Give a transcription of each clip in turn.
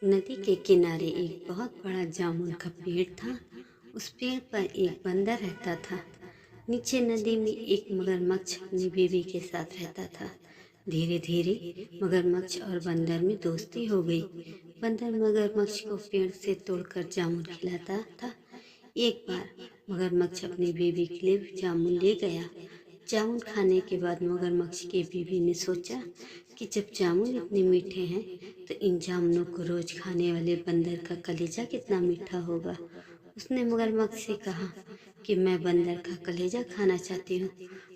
नदी के किनारे एक बहुत बड़ा जामुन का पेड़ था। उस पेड़ पर एक बंदर रहता था। नीचे नदी में एक मगरमच्छ अपनी बीवी के साथ रहता था। धीरे धीरे मगरमच्छ और बंदर में दोस्ती हो गई। बंदर मगरमच्छ को पेड़ से तोड़कर जामुन खिलाता था। एक बार मगरमच्छ अपनी बीवी के लिए जामुन ले गया। जामुन खाने के बाद मगरमच्छ की बीवी ने सोचा कि जब जामुन इतने मीठे हैं तो इन जामुनों को रोज खाने वाले बंदर का कलेजा कितना मीठा होगा। उसने मगरमच्छ से कहा कि मैं बंदर का कलेजा खाना चाहती हूँ।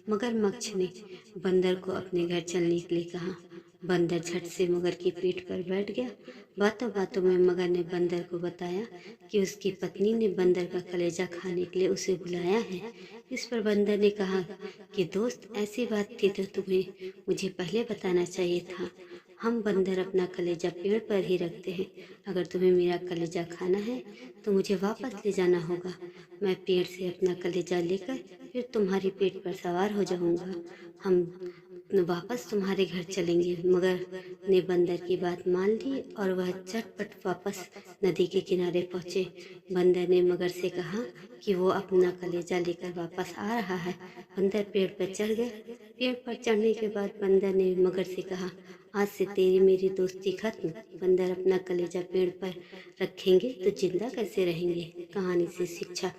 मगरमच्छ ने बंदर को अपने घर चलने के लिए कहा। बंदर झट से मगर की पीठ पर बैठ गया। बातों बातों में मगर ने बंदर को बताया कि उसकी पत्नी ने बंदर का कलेजा खाने के लिए उसे बुलाया है। इस पर बंदर ने कहा कि दोस्त, ऐसी बात थी तो तुम्हें मुझे पहले बताना चाहिए था। हम बंदर अपना कलेजा पेड़ पर ही रखते हैं। अगर तुम्हें मेरा कलेजा खाना है तो मुझे वापस ले जाना होगा। मैं पेड़ से अपना कलेजा लेकर फिर तुम्हारी पेट पर सवार हो जाऊंगा। हम वापस तुम्हारे घर चलेंगे। मगर ने बंदर की बात मान ली और वह झटपट वापस नदी के किनारे पहुंचे। बंदर ने मगर से कहा कि वो अपना कलेजा लेकर वापस आ रहा है। बंदर पेड़ पर चढ़ गया। पेड़ पर चढ़ने के बाद बंदर ने मगर से कहा, आज से तेरी मेरी दोस्ती खत्म। बंदर अपना कलेजा पेड़ पर रखेंगे तो जिंदा कैसे रहेंगे। कहानी से शिक्षा,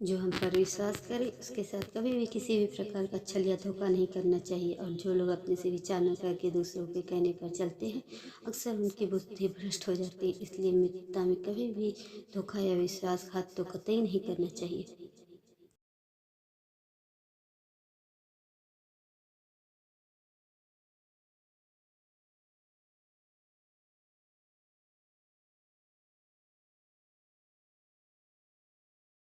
जो हम पर विश्वास करे उसके साथ कभी भी किसी भी प्रकार का छल या धोखा नहीं करना चाहिए। और जो लोग अपने से विचार न करके दूसरों के कहने पर चलते हैं, अक्सर उनकी बुद्धि भ्रष्ट हो जाती है। इसलिए मित्रता में कभी भी धोखा या विश्वासघात तो कतई नहीं करना चाहिए।